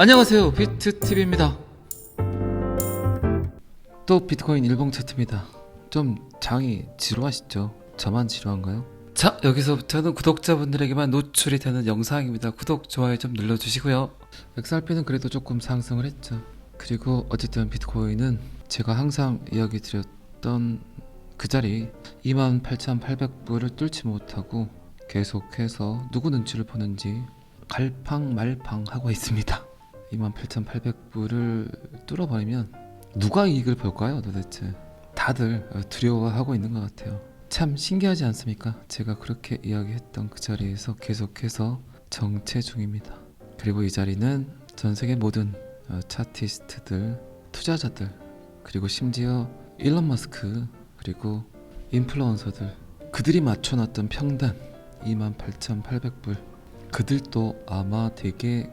안녕하세요, 비트TV입니다. 또 비트코인 일봉 차트입니다. 좀 장이 지루하시죠? 저만 지루한가요? 자, 여기서부터는 구독자분들에게만 노출이 되는 영상입니다. 구독, 좋아요 좀 눌러주시고요. XRP는 그래도 조금 상승을 했죠. 그리고 어쨌든 비트코인은 제가 항상 이야기 드렸던 그 자리 28,800불을 뚫지 못하고 계속해서 누구 눈치를 보는지 갈팡말팡 하고 있습니다. 28,800불을 뚫어버리면 누가 이익을 볼까요 도대체? 다들 두려워하고 있는 것 같아요. 참 신기하지 않습니까? 제가 그렇게 이야기했던 그 자리에서 계속해서 정체 중입니다. 그리고 이 자리는 전 세계 모든 차티스트들, 투자자들, 그리고 심지어 일론 머스크, 그리고 인플루언서들, 그들이 맞춰놨던 평단 28,800불, 그들도 아마 되게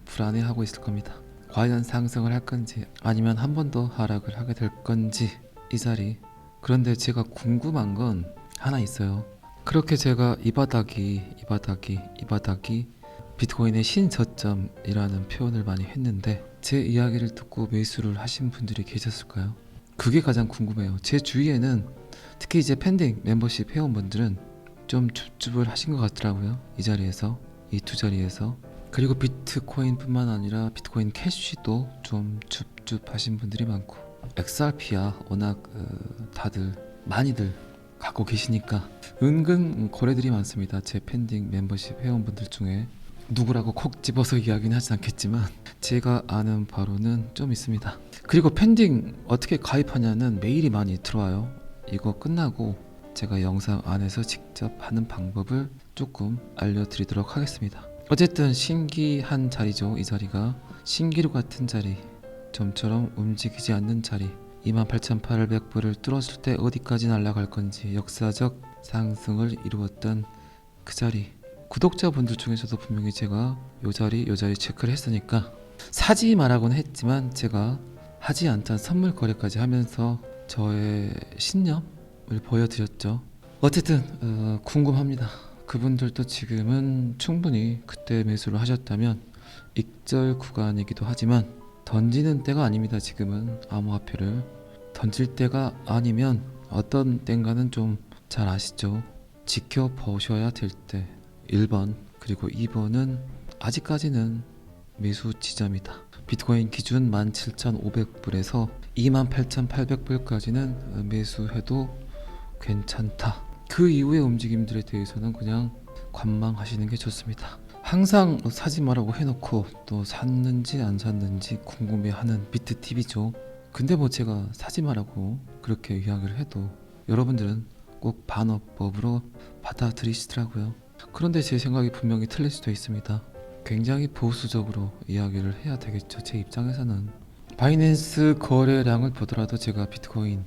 불안해하고 있을 겁니다. 과연 상승을 할 건지 아니면 한 번 더 하락을 하게 될 건지 이 자리. 그런데 제가 궁금한 건 하나 있어요. 그렇게 제가 이 바닥이 비트코인의 신저점이라는 표현을 많이 했는데 제 이야기를 듣고 매수를 하신 분들이 계셨을까요? 그게 가장 궁금해요. 제 주위에는 특히 이제 팬딩 멤버십 회원분들은 좀 줍줍을 하신 것 같더라고요. 이 자리에서, 이 두 자리에서. 그리고 비트코인 뿐만 아니라 비트코인 캐시도 좀 줍줍하신 분들이 많고, XRP야 워낙 다들 많이들 갖고 계시니까 은근 거래들이 많습니다. 제 팬딩 멤버십 회원분들 중에 누구라고 콕 집어서 이야기는 하진 않겠지만 제가 아는 바로는 좀 있습니다. 그리고 팬딩 어떻게 가입하냐는 메일이 많이 들어와요. 이거 끝나고 제가 영상 안에서 직접 하는 방법을 조금 알려드리도록 하겠습니다. 어쨌든 신기한 자리죠. 이 자리가 신기루 같은 자리, 좀처럼 움직이지 않는 자리, 28,800불을 뚫었을 때 어디까지 날아갈 건지 역사적 상승을 이루었던 그 자리. 구독자분들 중에서도 분명히 제가 요 자리 체크를 했으니까 사지 말라고는 했지만 제가 하지 않던 선물 거래까지 하면서 저의 신념을 보여드렸죠. 어쨌든 궁금합니다. 그분들도 지금은 충분히 그때 매수를 하셨다면 익절 구간이기도 하지만 던지는 때가 아닙니다. 지금은 암호화폐를 던질 때가 아니면 어떤 땐가는 좀 잘 아시죠? 지켜보셔야 될 때 1번, 그리고 2번은 아직까지는 매수 지점이다. 비트코인 기준 17,500불에서 28,800불까지는 매수해도 괜찮다. 그 이후의 움직임들에 대해서는 그냥 관망하시는 게 좋습니다. 항상 사지 말라고 해놓고 또 샀는지 안 샀는지 궁금해하는 비트TV죠. 근데 뭐 제가 사지 말라고 그렇게 이야기를 해도 여러분들은 꼭 반어법으로 받아들이시더라고요. 그런데 제 생각이 분명히 틀릴 수도 있습니다. 굉장히 보수적으로 이야기를 해야 되겠죠. 제 입장에서는. 바이낸스 거래량을 보더라도 제가 비트코인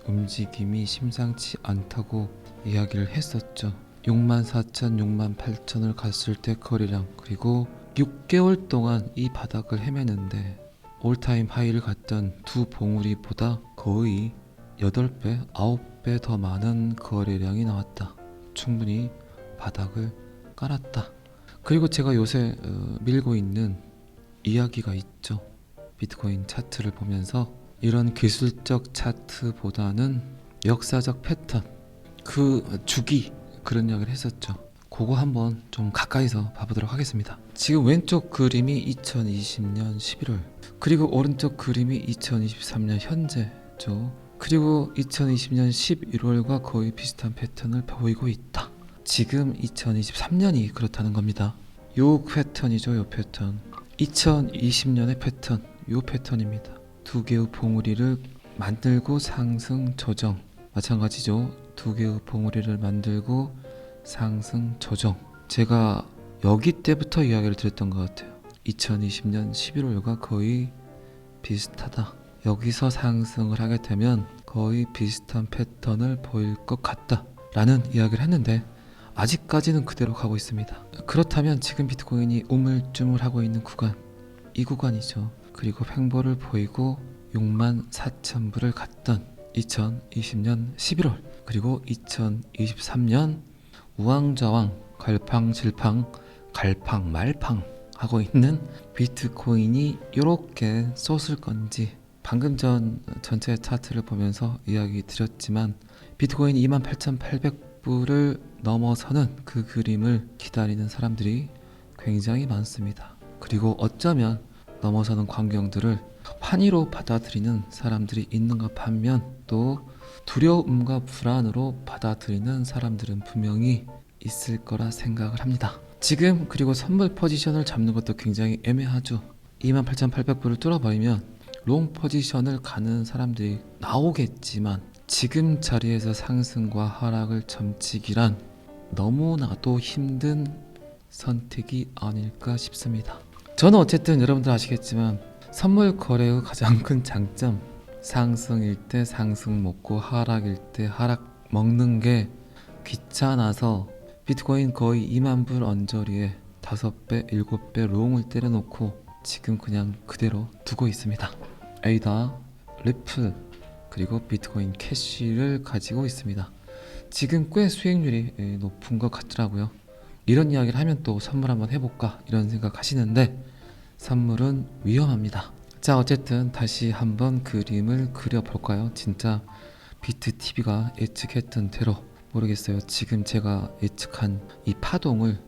움직임이 심상치 않다고 이야기를 했었죠. 64,000, 68,000을 갔을 때 거래량, 그리고 6개월 동안 이 바닥을 헤매는데 올타임 하이를 갔던 두 봉우리보다 거의 8배, 9배 더 많은 거래량이 나왔다. 충분히 바닥을 깔았다. 그리고 제가 요새 밀고 있는 이야기가 있죠. 비트코인 차트를 보면서 이런 기술적 차트보다는 역사적 패턴, 그 주기, 그런 이야기를 했었죠. 그거 한번 좀 가까이서 봐보도록 하겠습니다. 지금 왼쪽 그림이 2020년 11월, 그리고 오른쪽 그림이 2023년 현재죠. 그리고 2020년 11월과 거의 비슷한 패턴을 보이고 있다. 지금 2023년이 그렇다는 겁니다. 요 패턴이죠. 요 패턴 2020년의 패턴, 요 패턴입니다. 두 개의 봉우리를 만들고 상승 조정, 마찬가지죠. 두 개의 봉우리를 만들고 상승 조정. 제가 여기 때부터 이야기를 드렸던 것 같아요. 2020년 11월과 거의 비슷하다. 여기서 상승을 하게 되면 거의 비슷한 패턴을 보일 것 같다 라는 이야기를 했는데 아직까지는 그대로 가고 있습니다. 그렇다면 지금 비트코인이 우물쭈물하고 있는 구간, 이 구간이죠. 그리고 횡보를 보이고 64,000불을 갔던 2020년 11월, 그리고 2023년 우왕좌왕 갈팡질팡 갈팡말팡 하고 있는 비트코인이 이렇게 쏟을 건지, 방금 전 전체 차트를 보면서 이야기 드렸지만 비트코인이 28,800불을 넘어서는 그 그림을 기다리는 사람들이 굉장히 많습니다. 그리고 어쩌면 넘어서는 광경들을 환희로 받아들이는 사람들이 있는가 반면, 또 두려움과 불안으로 받아들이는 사람들은 분명히 있을 거라 생각을 합니다. 지금 그리고 선물 포지션을 잡는 것도 굉장히 애매하죠. 28,800불을 뚫어버리면 롱 포지션을 가는 사람들이 나오겠지만 지금 자리에서 상승과 하락을 점치기란 너무나도 힘든 선택이 아닐까 싶습니다. 저는 어쨌든 여러분들 아시겠지만 선물 거래의 가장 큰 장점, 상승일 때 상승 먹고 하락일 때 하락 먹는 게 귀찮아서 비트코인 거의 2만 불 언저리에 5배, 7배 롱을 때려놓고 지금 그냥 그대로 두고 있습니다. 에이다, 리플, 그리고 비트코인 캐시를 가지고 있습니다. 지금 꽤 수익률이 높은 것 같더라고요. 이런 이야기를 하면 또 선물 한번 해볼까 이런 생각 하시는데 선물은 위험합니다. 자, 어쨌든 다시 한번 그림을 그려볼까요? 진짜 비트TV가 예측했던 대로, 모르겠어요. 지금 제가 예측한 이 파동을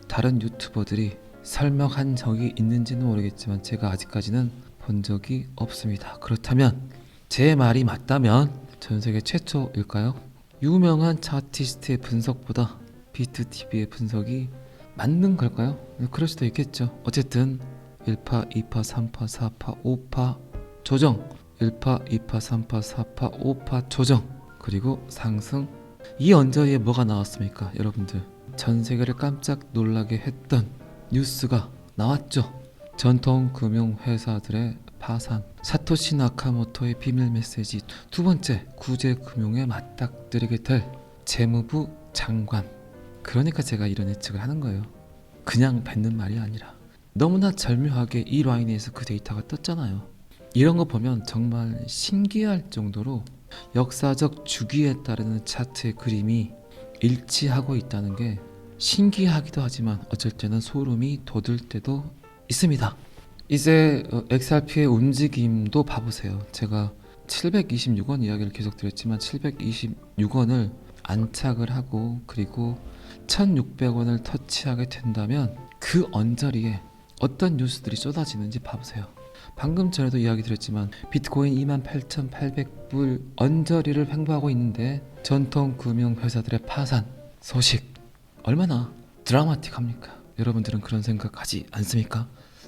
다른 유튜버들이 설명한 적이 있는지는 모르겠지만 제가 아직까지는 본 적이 없습니다. 그렇다면 제 말이 맞다면 전 세계 최초일까요? 유명한 차티스트의 분석보다 비트TV의 분석이 맞는 걸까요? 그럴 수도 있겠죠. 어쨌든 1파, 2파, 3파, 4파, 5파 조정, 1파, 2파, 3파, 4파, 5파 조정, 그리고 상승. 이 언저리에 뭐가 나왔습니까? 여러분들 전 세계를 깜짝 놀라게 했던 뉴스가 나왔죠. 전통 금융회사들의 파산, 사토시 나카모토의 비밀 메시지, 두 번째 구제 금융에 맞닥뜨리게 될 재무부 장관. 그러니까 제가 이런 예측을 하는 거예요. 그냥 뱉는 말이 아니라 너무나 절묘하게 이 라인에서 그 데이터가 떴잖아요. 이런 거 보면 정말 신기할 정도로 역사적 주기에 따르는 차트의 그림이 일치하고 있다는 게 신기하기도 하지만 어쩔 때는 소름이 돋을 때도 있습니다. 이제 XRP의 움직임도 봐보세요. 제가 726원 이야기를 계속 드렸지만 726원을 안착을 하고 그리고 1600원을 터치하게 된다면 그 언저리에 어떤 뉴스들이 쏟아지는지 봐보세요. 방금 전에도 이야기 드렸지만 비트코인 28,800불 언저리를 횡보하고 있는데 전통 금융회사들의 파산 소식 얼마나 드라마틱합니까? 여러분들은 그런 생각하지 않습니까?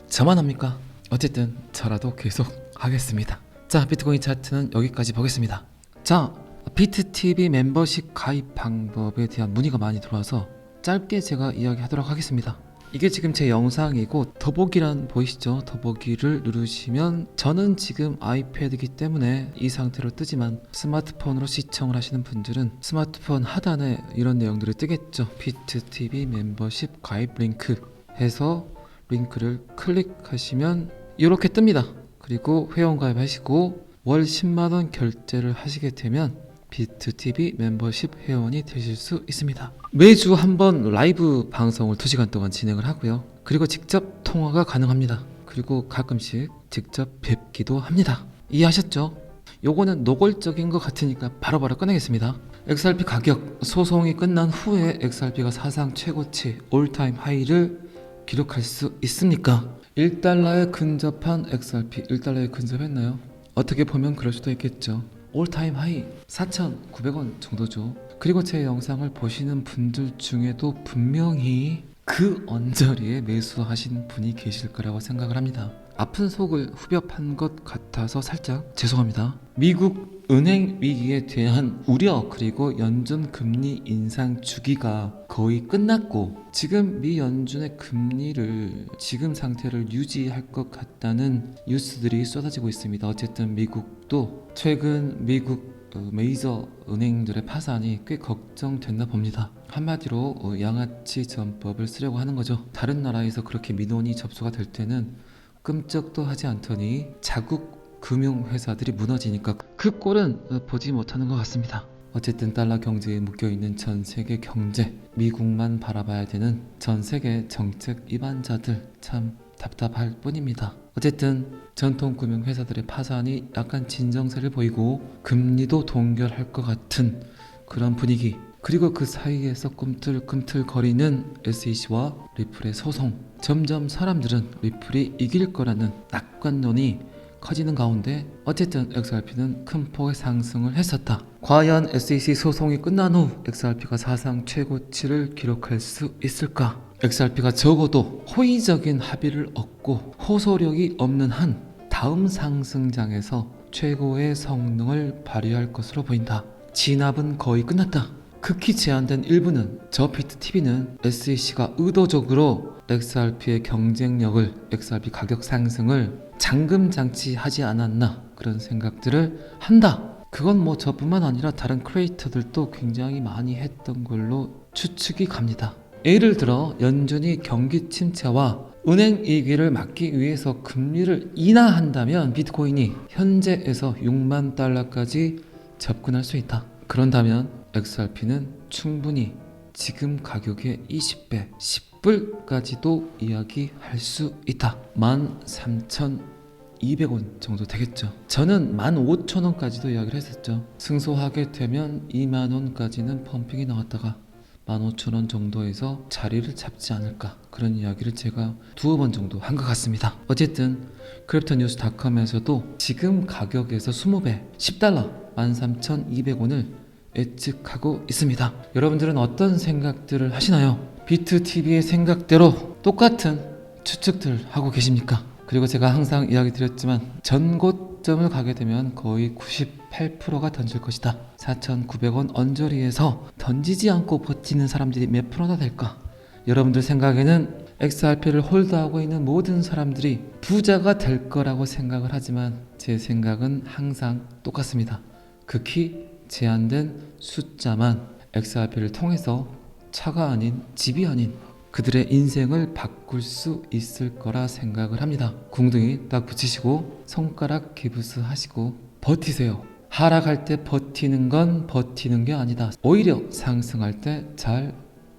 저만 합니까? 어쨌든 저라도 계속 하겠습니다. 자, 비트코인 차트는 여기까지 보겠습니다. 자, 비트TV 멤버십 가입 방법에 대한 문의가 많이 들어와서 짧게 제가 이야기하도록 하겠습니다. 이게 지금 제 영상이고 더보기란 보이시죠? 더보기를 누르시면 저는 지금 아이패드이기 때문에 이 상태로 뜨지만 스마트폰으로 시청을 하시는 분들은 스마트폰 하단에 이런 내용들이 뜨겠죠. 비트TV 멤버십 가입 링크 해서 링크를 클릭하시면 이렇게 뜹니다. 그리고 회원 가입하시고 월 10만원 결제를 하시게 되면 비트TV 멤버십 회원이 되실 수 있습니다. 매주 한번 라이브 방송을 2시간 동안 진행을 하고요. 그리고 직접 통화가 가능합니다. 그리고 가끔씩 직접 뵙기도 합니다. 이해하셨죠? 요거는 노골적인 것 같으니까 바로바로 꺼내겠습니다. XRP 가격, 소송이 끝난 후에 XRP가 사상 최고치 올타임 하이를 기록할 수 있습니까? 1달러에 근접한 XRP, 1달러에 근접했나요? 어떻게 보면 그럴 수도 있겠죠. 올타임 하이 4,900원 정도죠. 그리고 제 영상을 보시는 분들 중에도 분명히 그 언저리에 매수하신 분이 계실 거라고 생각을 합니다. 아픈 속을 후벼 판 것 같아서 살짝 죄송합니다. 미국 은행 위기에 대한 우려 그리고 연준 금리 인상 주기가 거의 끝났고 지금 미 연준의 금리를 지금 상태를 유지할 것 같다는 뉴스들이 쏟아지고 있습니다. 어쨌든 미국도 최근 미국 메이저 은행들의 파산이 꽤 걱정됐나 봅니다. 한마디로 양아치 전법을 쓰려고 하는 거죠. 다른 나라에서 그렇게 민원이 접수가 될 때는 끔찍도 하지 않더니 자국 금융회사들이 무너지니까 그 꼴은 보지 못하는 것 같습니다. 어쨌든 달러 경제에 묶여있는 전 세계 경제, 미국만 바라봐야 되는 전 세계 정책 입안자들 참 답답할 뿐입니다. 어쨌든 전통금융회사들의 파산이 약간 진정세를 보이고 금리도 동결할 것 같은 그런 분위기, 그리고 그 사이에서 꿈틀꿈틀거리는 SEC와 리플의 소송, 점점 사람들은 리플이 이길 거라는 낙관론이 커지는 가운데 어쨌든 XRP는 큰 폭의 상승을 했었다. 과연 SEC 소송이 끝난 후 XRP가 사상 최고치를 기록할 수 있을까? XRP가 적어도 호의적인 합의를 얻고 호소력이 없는 한 다음 상승장에서 최고의 성능을 발휘할 것으로 보인다. 진압은 거의 끝났다. 극히 제한된 일부는 저 비트TV는 SEC가 의도적으로 XRP의 경쟁력을, XRP 가격 상승을 잠금장치하지 않았나 그런 생각들을 한다. 그건 뭐 저뿐만 아니라 다른 크리에이터들도 굉장히 많이 했던 걸로 추측이 갑니다. 예를 들어 연준이 경기 침체와 은행 위기를 막기 위해서 금리를 인하한다면 비트코인이 현재에서 6만 달러까지 접근할 수 있다. 그런다면 XRP는 충분히 지금 가격의 20배, 10불까지도 이야기할 수 있다. 13,200원 정도 되겠죠. 저는 15,000원까지도 이야기를 했었죠. 승소하게 되면 2만원까지는 펌핑이 나왔다가 15,000원 정도에서 자리를 잡지 않을까, 그런 이야기를 제가 두어 번 정도 한 것 같습니다. 어쨌든 크립토뉴스닷컴에서도 지금 가격에서 20배, 10달러, 13,200원을 예측하고 있습니다. 여러분들은 어떤 생각들을 하시나요? 비트TV의 생각대로 똑같은 추측들 하고 계십니까? 그리고 제가 항상 이야기 드렸지만 전고점을 가게 되면 거의 98%가 던질 것이다. 4,900원 언저리에서 던지지 않고 버티는 사람들이 몇 프로나 될까? 여러분들 생각에는 XRP를 홀드하고 있는 모든 사람들이 부자가 될 거라고 생각을 하지만 제 생각은 항상 똑같습니다. 극히 제한된 숫자만 XRP를 통해서 차가 아닌 집이 아닌 그들의 인생을 바꿀 수 있을 거라 생각을 합니다. 궁둥이 딱 붙이시고 손가락 기부스 하시고 버티세요. 하락할 때 버티는 건 버티는 게 아니다. 오히려 상승할 때 잘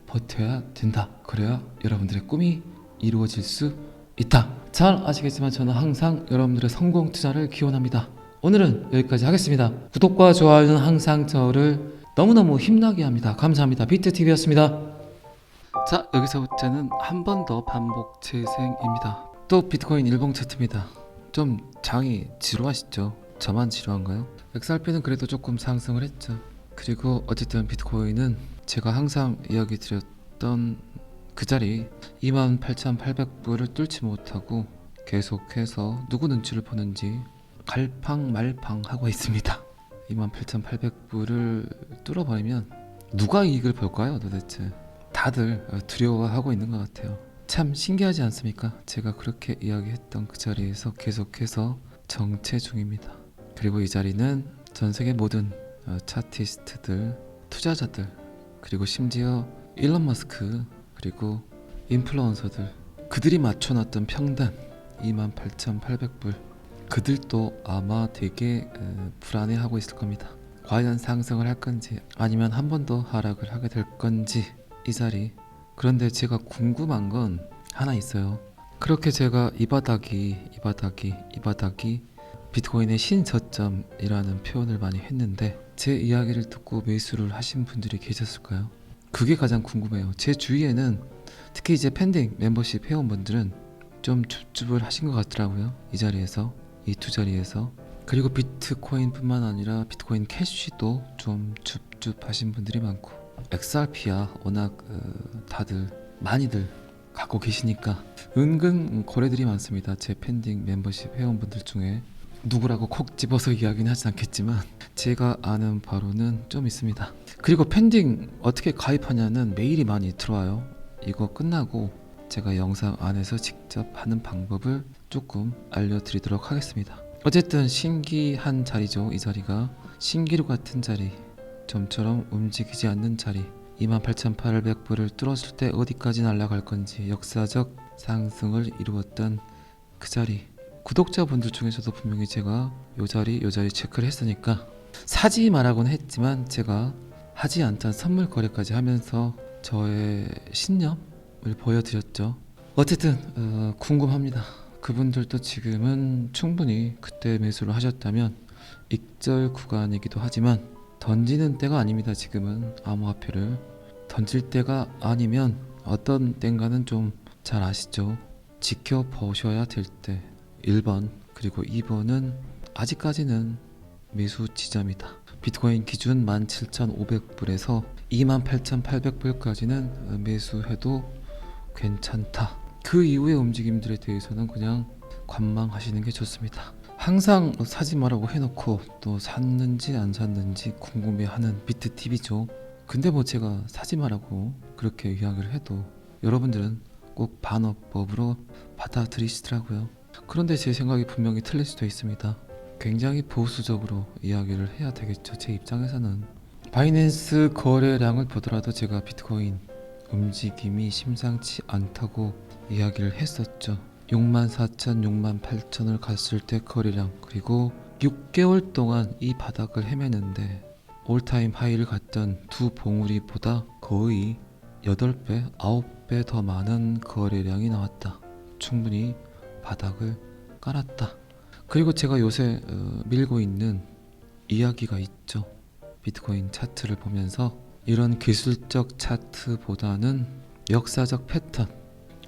버텨야 된다. 그래야 여러분들의 꿈이 이루어질 수 있다. 잘 아시겠지만 저는 항상 여러분들의 성공 투자를 기원합니다. 오늘은 여기까지 하겠습니다. 구독과 좋아요는 항상 저를 너무너무 힘나게 합니다. 감사합니다. 비트TV였습니다. 자, 여기서부터는 한 번 더 반복 재생입니다. 또 비트코인 일봉 차트입니다. 좀 장이 지루하시죠? 저만 지루한가요? XRP는 그래도 조금 상승을 했죠. 그리고 어쨌든 비트코인은 제가 항상 이야기 드렸던 그 자리 28,800불을 뚫지 못하고 계속해서 누구 눈치를 보는지 갈팡말팡 하고 있습니다. 28,800불을 뚫어버리면 누가 이익을 볼까요 도대체? 다들 두려워하고 있는 것 같아요. 참 신기하지 않습니까? 제가 그렇게 이야기했던 그 자리에서 계속해서 정체 중입니다. 그리고 이 자리는 전 세계 모든 차티스트들, 투자자들, 그리고 심지어 일론 머스크, 그리고 인플루언서들, 그들이 맞춰놨던 평단 28,800불, 그들도 아마 되게 불안해하고 있을 겁니다. 과연 상승을 할 건지 아니면 한 번 더 하락을 하게 될 건지 이 자리. 그런데 제가 궁금한 건 하나 있어요. 그렇게 제가 이 바닥이 비트코인의 신저점이라는 표현을 많이 했는데 제 이야기를 듣고 매수를 하신 분들이 계셨을까요? 그게 가장 궁금해요. 제 주위에는 특히 이제 팬딩 멤버십 회원분들은 좀 줍줍을 하신 것 같더라고요. 이 자리에서, 이 두 자리에서. 그리고 비트코인 뿐만 아니라 비트코인 캐시도 좀 줍줍하신 분들이 많고, XRP야 워낙 다들 많이들 갖고 계시니까 은근 거래들이 많습니다. 제 팬딩 멤버십 회원분들 중에 누구라고 콕 집어서 이야기는 하진 않겠지만 제가 아는 바로는 좀 있습니다. 그리고 팬딩 어떻게 가입하냐는 메일이 많이 들어와요. 이거 끝나고 제가 영상 안에서 직접 하는 방법을 조금 알려드리도록 하겠습니다. 어쨌든 신기한 자리죠. 이 자리가 신기루 같은 자리, 좀처럼 움직이지 않는 자리, 28,800불을 뚫었을 때 어디까지 날아갈 건지 역사적 상승을 이루었던 그 자리. 구독자분들 중에서도 분명히 제가 요 자리 체크를 했으니까 사지 말라고는 했지만 제가 하지 않던 선물 거래까지 하면서 저의 신념을 보여드렸죠. 어쨌든 궁금합니다. 그분들도 지금은 충분히 그때 매수를 하셨다면 익절 구간이기도 하지만 던지는 때가 아닙니다. 지금은 암호화폐를 던질 때가 아니면 어떤 때인가는 좀 잘 아시죠? 지켜보셔야 될 때 1번 그리고 2번은 아직까지는 매수 지점이다. 비트코인 기준 17,500불에서 28,800불까지는 매수해도 괜찮다. 그 이후의 움직임들에 대해서는 그냥 관망하시는 게 좋습니다. 항상 사지 말라고 해놓고 또 샀는지 안 샀는지 궁금해하는 비트TV죠. 근데 뭐 제가 사지 말라고 그렇게 이야기를 해도 여러분들은 꼭 반어법으로 받아들이시더라고요. 그런데 제 생각이 분명히 틀릴 수도 있습니다. 굉장히 보수적으로 이야기를 해야 되겠죠. 제 입장에서는 바이낸스 거래량을 보더라도 제가 비트코인 움직임이 심상치 않다고 이야기를 했었죠. 64,000, 68,000을 갔을 때 거래량, 그리고 6개월 동안 이 바닥을 헤매는데 올타임 하이를 갔던 두 봉우리보다 거의 8배, 9배 더 많은 거래량이 나왔다. 충분히 바닥을 깔았다. 그리고 제가 요새 밀고 있는 이야기가 있죠. 비트코인 차트를 보면서 이런 기술적 차트보다는 역사적 패턴,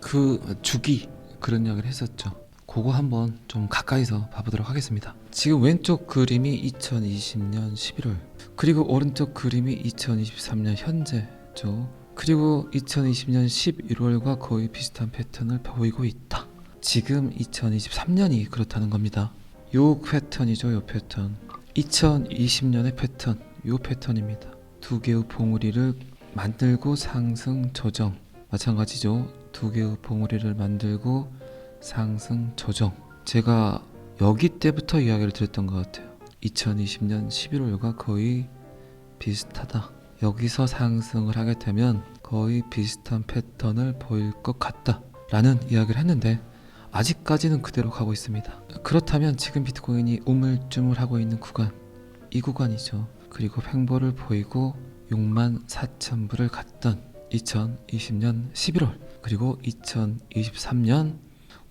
그 주기, 그런 이야기를 했었죠. 그거 한번 좀 가까이서 봐보도록 하겠습니다. 지금 왼쪽 그림이 2020년 11월, 그리고 오른쪽 그림이 2023년 현재죠. 그리고 2020년 11월과 거의 비슷한 패턴을 보이고 있다. 지금 2023년이 그렇다는 겁니다. 요 패턴이죠. 요 패턴 2020년의 패턴, 요 패턴입니다. 두 개의 봉우리를 만들고 상승 조정, 마찬가지죠. 두 개의 봉우리를 만들고 상승 조정. 제가 여기 때부터 이야기를 드렸던 것 같아요. 2020년 11월과 거의 비슷하다. 여기서 상승을 하게 되면 거의 비슷한 패턴을 보일 것 같다 라는 이야기를 했는데 아직까지는 그대로 가고 있습니다. 그렇다면 지금 비트코인이 우물쭈물하고 있는 구간, 이 구간이죠. 그리고 횡보를 보이고 64,000불을 갔던 2020년 11월, 그리고 2023년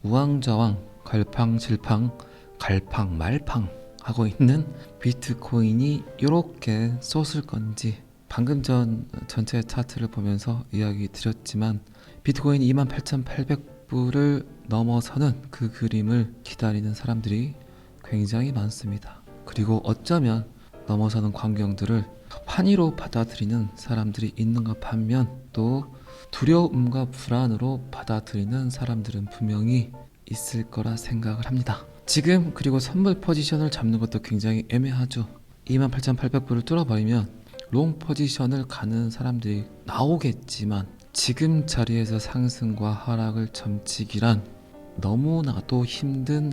우왕좌왕 갈팡질팡 갈팡말팡 하고 있는 비트코인이 이렇게 쏟을 건지, 방금 전 전체 차트를 보면서 이야기 드렸지만 비트코인이 28,800불을 넘어서는 그 그림을 기다리는 사람들이 굉장히 많습니다. 그리고 어쩌면 넘어서는 광경들을 환희로 받아들이는 사람들이 있는가 반면, 또 두려움과 불안으로 받아들이는 사람들은 분명히 있을 거라 생각을 합니다. 지금 그리고 선물 포지션을 잡는 것도 굉장히 애매하죠. 28,800불을 뚫어버리면 롱 포지션을 가는 사람들이 나오겠지만 지금 자리에서 상승과 하락을 점치기란 너무나도 힘든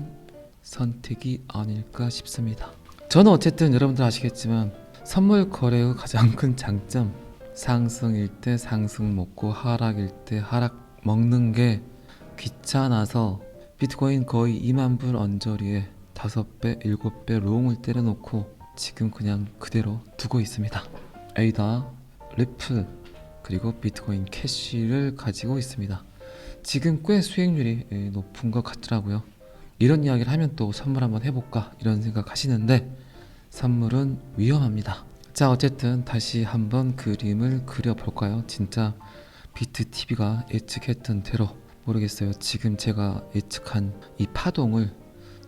선택이 아닐까 싶습니다. 저는 어쨌든 여러분들 아시겠지만 선물 거래의 가장 큰 장점, 상승일 때 상승 먹고 하락일 때 하락 먹는 게 귀찮아서 비트코인 거의 2만 불 언저리에 5배, 7배 롱을 때려놓고 지금 그냥 그대로 두고 있습니다. 에이다, 리플, 그리고 비트코인 캐시를 가지고 있습니다. 지금 꽤 수익률이 높은 것 같더라고요. 이런 이야기를 하면 또 선물 한번 해볼까 이런 생각 하시는데 선물은 위험합니다. 자, 어쨌든 다시 한번 그림을 그려볼까요? 진짜 비트TV가 예측했던 대로, 모르겠어요. 지금 제가 예측한 이 파동을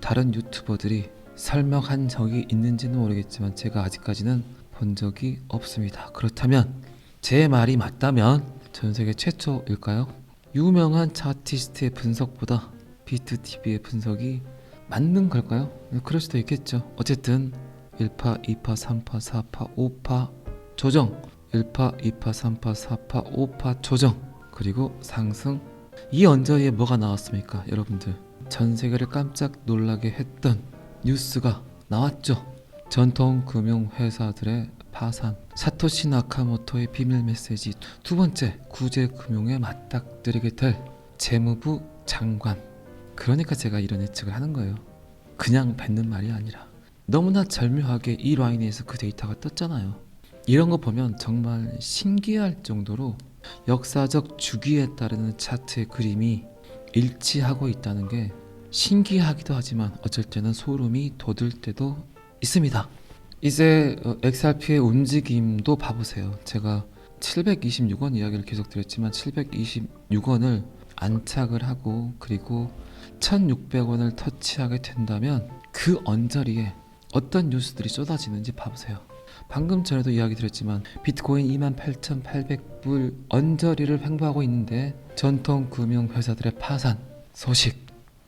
다른 유튜버들이 설명한 적이 있는지는 모르겠지만 제가 아직까지는 본 적이 없습니다. 그렇다면 제 말이 맞다면 전 세계 최초일까요? 유명한 차티스트의 분석보다 비트TV의 분석이 맞는 걸까요? 그럴 수도 있겠죠. 어쨌든 1파, 2파, 3파, 4파, 5파 조정, 1파, 2파, 3파, 4파, 5파 조정, 그리고 상승. 이 언저리에 뭐가 나왔습니까? 여러분들 전 세계를 깜짝 놀라게 했던 뉴스가 나왔죠. 전통 금융 회사들의 파산, 사토시 나카모토의 비밀 메시지, 두 번째 구제 금융에 맞닥뜨리게 될 재무부 장관. 그러니까 제가 이런 예측을 하는 거예요. 그냥 뱉는 말이 아니라 너무나 절묘하게 이 라인에서 그 데이터가 떴잖아요. 이런 거 보면 정말 신기할 정도로 역사적 주기에 따르는 차트의 그림이 일치하고 있다는 게 신기하기도 하지만 어쩔 때는 소름이 돋을 때도 있습니다. 이제 XRP의 움직임도 봐보세요. 제가 726원 이야기를 계속 드렸지만 726원을 안착을 하고 그리고 1600원을 터치하게 된다면 그 언저리에 어떤 뉴스들이 쏟아지는지 봐보세요. 방금 전에도 이야기 드렸지만 비트코인 28,800불 언저리를 횡보하고 있는데 전통 금융회사들의 파산 소식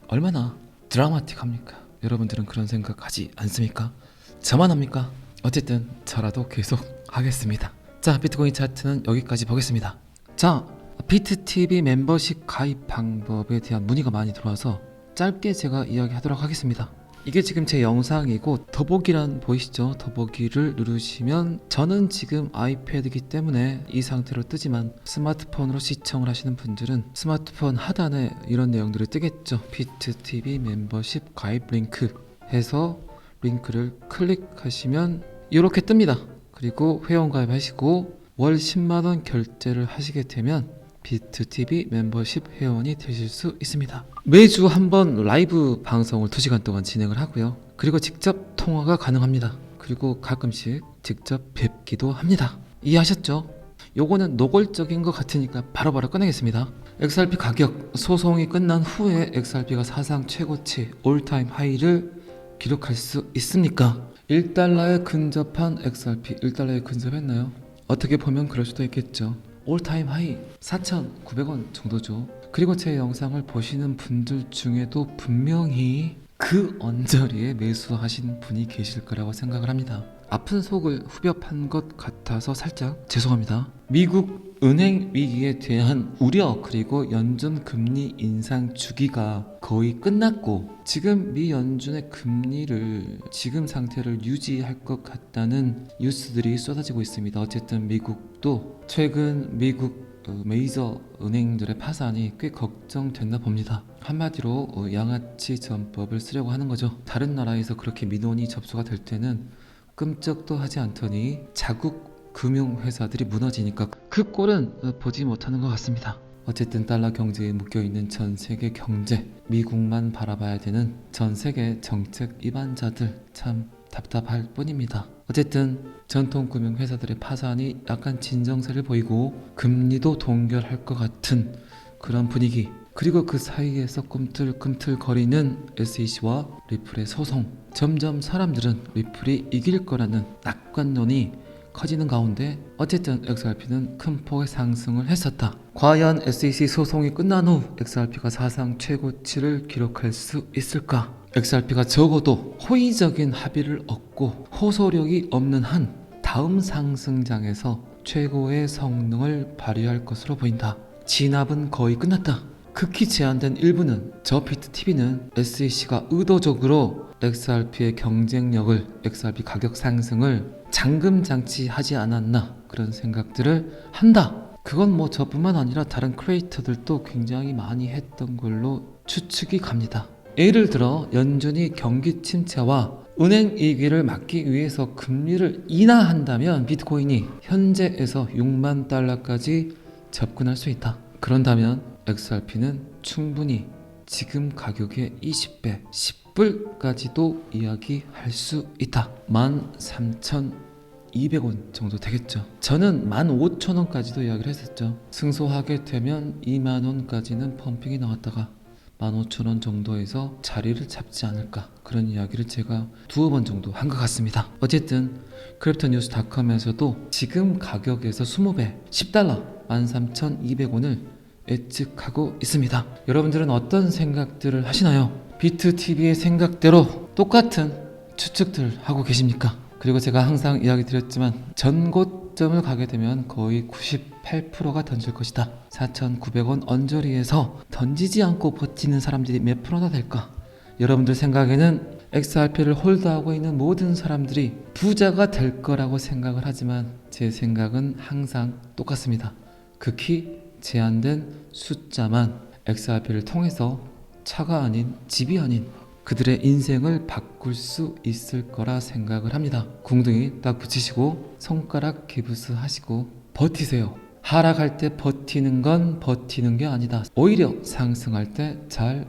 얼마나 드라마틱합니까? 여러분들은 그런 생각하지 않습니까? 저만 합니까? 어쨌든 저라도 계속 하겠습니다. 자, 비트코인 차트는 여기까지 보겠습니다. 자, 비트TV 멤버십 가입 방법에 대한 문의가 많이 들어와서 짧게 제가 이야기하도록 하겠습니다. 이게 지금 제 영상이고 더보기란 보이시죠? 더보기를 누르시면 저는 지금 아이패드이기 때문에 이 상태로 뜨지만 스마트폰으로 시청을 하시는 분들은 스마트폰 하단에 이런 내용들이 뜨겠죠. 비트TV 멤버십 가입 링크 해서 링크를 클릭하시면 이렇게 뜹니다. 그리고 회원 가입하시고 월 10만원 결제를 하시게 되면 비트TV 멤버십 회원이 되실 수 있습니다. 매주 한번 라이브 방송을 2시간 동안 진행을 하고요. 그리고 직접 통화가 가능합니다. 그리고 가끔씩 직접 뵙기도 합니다. 이해하셨죠? 요거는 노골적인 것 같으니까 바로바로 꺼내겠습니다. XRP 가격 소송이 끝난 후에 XRP가 사상 최고치 올타임 하이를 기록할 수 있습니까? 1달러에 근접한 XRP 1달러에 근접했나요? 어떻게 보면 그럴 수도 있겠죠. 올타임 하이 4,900원 정도죠. 그리고 제 영상을 보시는 분들 중에도 분명히 그 언저리에 매수하신 분이 계실 거라고 생각을 합니다. 아픈 속을 후벼 판 것 같아서 살짝 죄송합니다. 미국 은행 위기에 대한 우려 그리고 연준 금리 인상 주기가 거의 끝났고 지금 미 연준의 금리를 지금 상태를 유지할 것 같다는 뉴스들이 쏟아지고 있습니다. 어쨌든 미국도 최근 미국 메이저 은행들의 파산이 꽤 걱정됐나 봅니다. 한마디로 양아치 전법을 쓰려고 하는 거죠. 다른 나라에서 그렇게 민원이 접수가 될 때는 끔찍도 하지 않더니 자국 금융회사들이 무너지니까 그 꼴은 보지 못하는 것 같습니다. 어쨌든 달러 경제에 묶여있는 전 세계 경제, 미국만 바라봐야 되는 전 세계 정책 입안자들 참 답답할 뿐입니다. 어쨌든 전통 금융회사들의 파산이 약간 진정세를 보이고 금리도 동결할 것 같은 그런 분위기, 그리고 그 사이에서 꿈틀꿈틀거리는 SEC와 리플의 소송, 점점 사람들은 리플이 이길 거라는 낙관론이 커지는 가운데 어쨌든 XRP는 큰 폭의 상승을 했었다. 과연 SEC 소송이 끝난 후 XRP가 사상 최고치를 기록할 수 있을까? XRP가 적어도 호의적인 합의를 얻고 호소력이 없는 한 다음 상승장에서 최고의 성능을 발휘할 것으로 보인다. 진압은 거의 끝났다. 극히 제한된 일부는 저 비트TV는 SEC가 의도적으로 XRP의 경쟁력을, XRP 가격 상승을 잠금장치하지 않았나 그런 생각들을 한다. 그건 뭐 저뿐만 아니라 다른 크리에이터들도 굉장히 많이 했던 걸로 추측이 갑니다. 예를 들어 연준이 경기 침체와 은행 위기를 막기 위해서 금리를 인하한다면 비트코인이 현재에서 6만 달러까지 접근할 수 있다. 그런다면 XRP는 충분히 지금 가격의 20배, 10불까지도 이야기할 수 있다. 13,200원 정도 되겠죠. 저는 15,000원까지도 이야기를 했었죠. 승소하게 되면 2만원까지는 펌핑이 나왔다가 15,000원 정도에서 자리를 잡지 않을까, 그런 이야기를 제가 2번 정도 한 것 같습니다. 어쨌든 크립토뉴스닷컴에서도 지금 가격에서 20배 10달러 13,200원을 예측하고 있습니다. 여러분들은 어떤 생각들을 하시나요? 비트TV의 생각대로 똑같은 추측들 하고 계십니까? 그리고 제가 항상 이야기 드렸지만 전고점을 가게 되면 거의 98%가 던질 것이다. 4,900원 언저리에서 던지지 않고 버티는 사람들이 몇 프로나 될까? 여러분들 생각에는 XRP를 홀드하고 있는 모든 사람들이 부자가 될 거라고 생각을 하지만 제 생각은 항상 똑같습니다. 극히 제한된 숫자만 XRP를 통해서 차가 아닌 집이 아닌 그들의 인생을 바꿀 수 있을 거라 생각을 합니다. 궁둥이 딱 붙이시고 손가락 기부스 하시고 버티세요. 하락할 때 버티는 건 버티는 게 아니다. 오히려 상승할 때 잘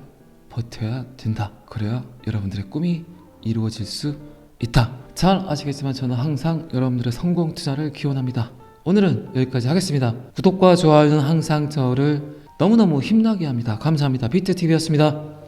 버텨야 된다. 그래야 여러분들의 꿈이 이루어질 수 있다. 잘 아시겠지만 저는 항상 여러분들의 성공 투자를 기원합니다. 오늘은 여기까지 하겠습니다. 구독과 좋아요는 항상 저를 너무너무 힘나게 합니다. 감사합니다. 비트TV였습니다.